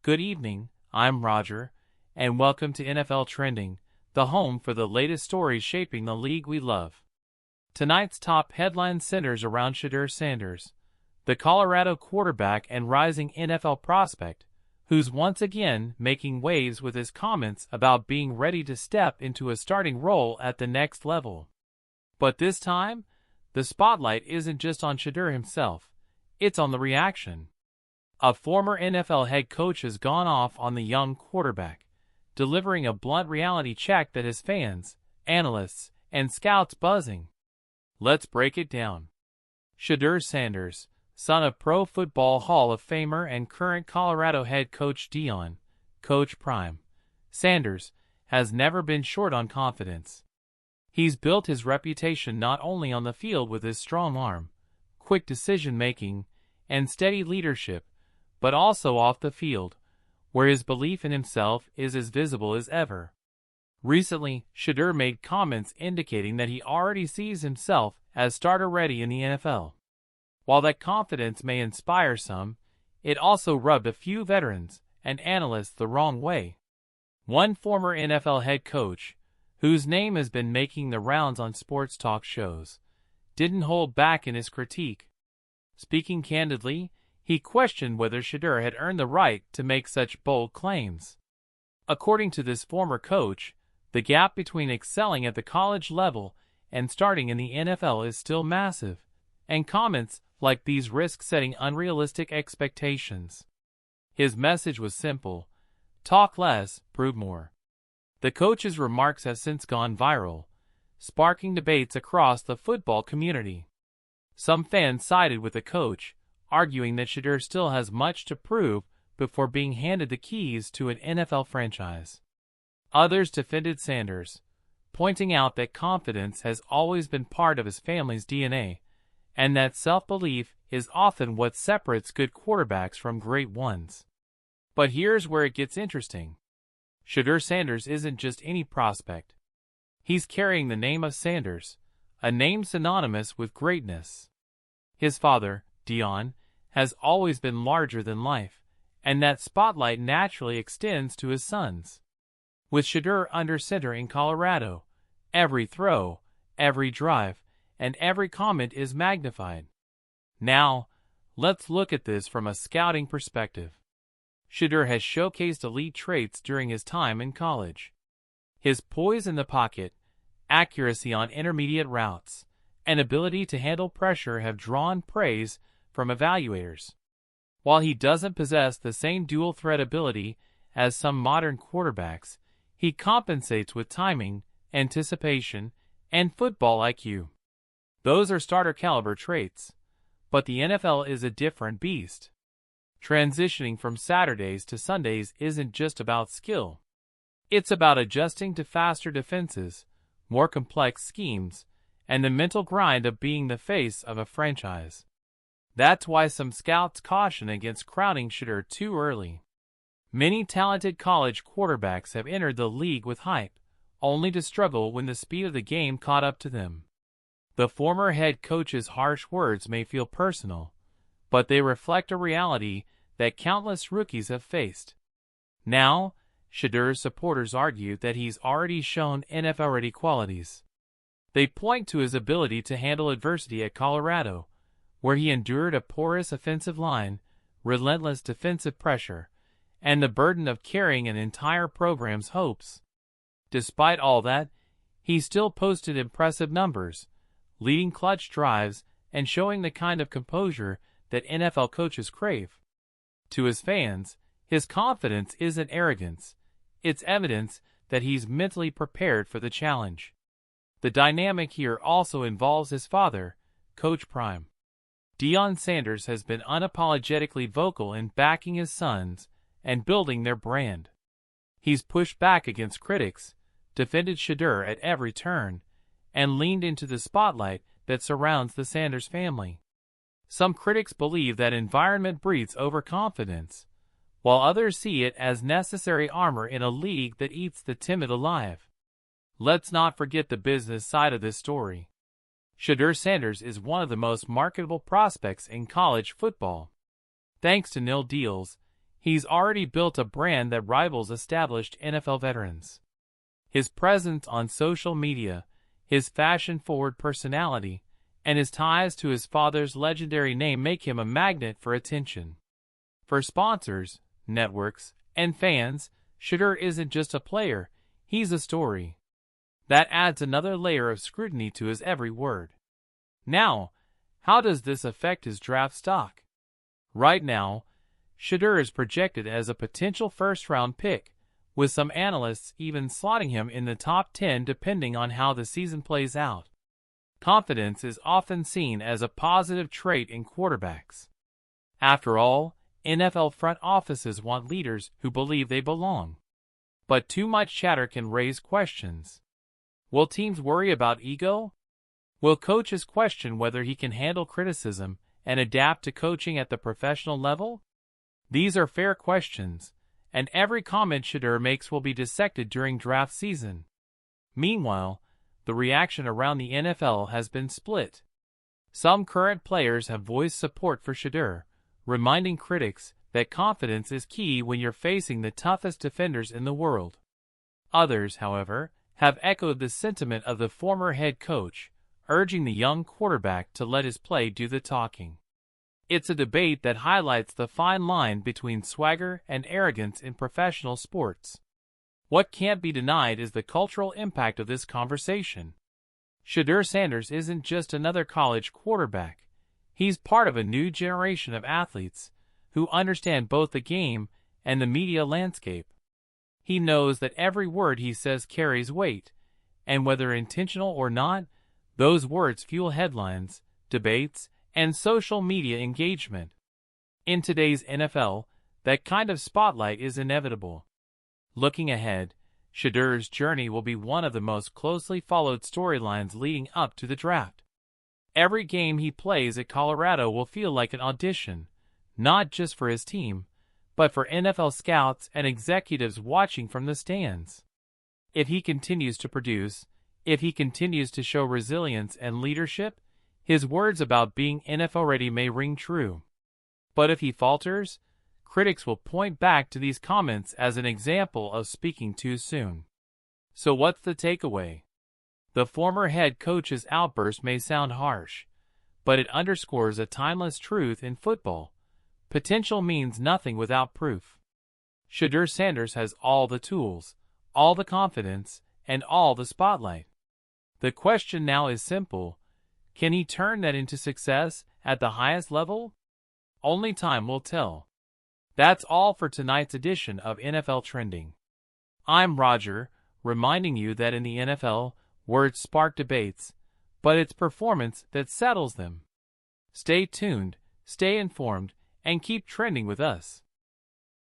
Good evening, I'm Roger, and welcome to NFL Trending, the home for the latest stories shaping the league we love. Tonight's top headline centers around Shedeur Sanders, the Colorado quarterback and rising NFL prospect, who's once again making waves with his comments about being ready to step into a starting role at the next level. But this time, the spotlight isn't just on Shedeur himself, it's on the reaction. A former NFL head coach has gone off on the young quarterback, delivering a blunt reality check that has fans, analysts, and scouts buzzing. Let's break it down. Shedeur Sanders, son of Pro Football Hall of Famer and current Colorado head coach Deion, Coach Prime, Sanders has never been short on confidence. He's built his reputation not only on the field with his strong arm, quick decision-making, and steady leadership, but also off the field, where his belief in himself is as visible as ever. Recently, Shedeur made comments indicating that he already sees himself as starter-ready in the NFL. While that confidence may inspire some, it also rubbed a few veterans and analysts the wrong way. One former NFL head coach, whose name has been making the rounds on sports talk shows, didn't hold back in his critique. Speaking candidly, he questioned whether Shedeur had earned the right to make such bold claims. According to this former coach, the gap between excelling at the college level and starting in the NFL is still massive, and comments like these risk setting unrealistic expectations. His message was simple: talk less, prove more. The coach's remarks have since gone viral, sparking debates across the football community. Some fans sided with the coach, arguing that Shedeur still has much to prove before being handed the keys to an NFL franchise. Others defended Sanders, pointing out that confidence has always been part of his family's DNA, and that self-belief is often what separates good quarterbacks from great ones. But here's where it gets interesting. Shedeur Sanders isn't just any prospect. He's carrying the name of Sanders, a name synonymous with greatness. His father, Deion, has always been larger than life, and that spotlight naturally extends to his sons. With Shedeur under center in Colorado, every throw, every drive, and every comment is magnified. Now, let's look at this from a scouting perspective. Shedeur has showcased elite traits during his time in college. His poise in the pocket, accuracy on intermediate routes, and ability to handle pressure have drawn praise from evaluators. While he doesn't possess the same dual-threat ability as some modern quarterbacks, he compensates with timing, anticipation, and football IQ. Those are starter-caliber traits, but the NFL is a different beast. Transitioning from Saturdays to Sundays isn't just about skill. It's about adjusting to faster defenses, more complex schemes, and the mental grind of being the face of a franchise. That's why some scouts caution against crowning Shedeur too early. Many talented college quarterbacks have entered the league with hype, only to struggle when the speed of the game caught up to them. The former head coach's harsh words may feel personal, but they reflect a reality that countless rookies have faced. Now, Shedeur's supporters argue that he's already shown NFL-ready qualities. They point to his ability to handle adversity at Colorado, where he endured a porous offensive line, relentless defensive pressure, and the burden of carrying an entire program's hopes. Despite all that, he still posted impressive numbers, leading clutch drives and showing the kind of composure that NFL coaches crave. To his fans, his confidence isn't arrogance, it's evidence that he's mentally prepared for the challenge. The dynamic here also involves his father, Coach Prime. Deion Sanders has been unapologetically vocal in backing his sons and building their brand. He's pushed back against critics, defended Shedeur at every turn, and leaned into the spotlight that surrounds the Sanders family. Some critics believe that environment breeds overconfidence, while others see it as necessary armor in a league that eats the timid alive. Let's not forget the business side of this story. Shedeur Sanders is one of the most marketable prospects in college football. Thanks to nil deals, He's already built a brand that rivals established NFL veterans. His presence on social media, his fashion-forward personality, and his ties to his father's legendary name make him a magnet for attention. For sponsors, networks, and fans, Shedeur isn't just a player, he's a story. That adds another layer of scrutiny to his every word. Now, how does this affect his draft stock? Right now, Shedeur is projected as a potential first-round pick, with some analysts even slotting him in the top 10 depending on how the season plays out. Confidence is often seen as a positive trait in quarterbacks. After all, NFL front offices want leaders who believe they belong. But too much chatter can raise questions. Will teams worry about ego? Will coaches question whether he can handle criticism and adapt to coaching at the professional level? These are fair questions, and every comment Shedeur makes will be dissected during draft season. Meanwhile, the reaction around the NFL has been split. Some current players have voiced support for Shedeur, reminding critics that confidence is key when you're facing the toughest defenders in the world. Others, however, have echoed the sentiment of the former head coach, urging the young quarterback to let his play do the talking. It's a debate that highlights the fine line between swagger and arrogance in professional sports. What can't be denied is the cultural impact of this conversation. Shedeur Sanders isn't just another college quarterback. He's part of a new generation of athletes who understand both the game and the media landscape. He knows that every word he says carries weight, and whether intentional or not, those words fuel headlines, debates, and social media engagement. In today's NFL, that kind of spotlight is inevitable. Looking ahead, Shedeur's journey will be one of the most closely followed storylines leading up to the draft. Every game he plays at Colorado will feel like an audition, not just for his team, but for NFL scouts and executives watching from the stands. If he continues to produce, if he continues to show resilience and leadership, his words about being NFL ready may ring true. But if he falters, critics will point back to these comments as an example of speaking too soon. So what's the takeaway? The former head coach's outburst may sound harsh, but it underscores a timeless truth in football. Potential means nothing without proof. Shedeur Sanders has all the tools, all the confidence, and all the spotlight. The question now is simple. Can he turn that into success at the highest level? Only time will tell. That's all for tonight's edition of NFL Trending. I'm Roger, reminding you that in the NFL, words spark debates, but it's performance that settles them. Stay tuned, stay informed, and keep trending with us.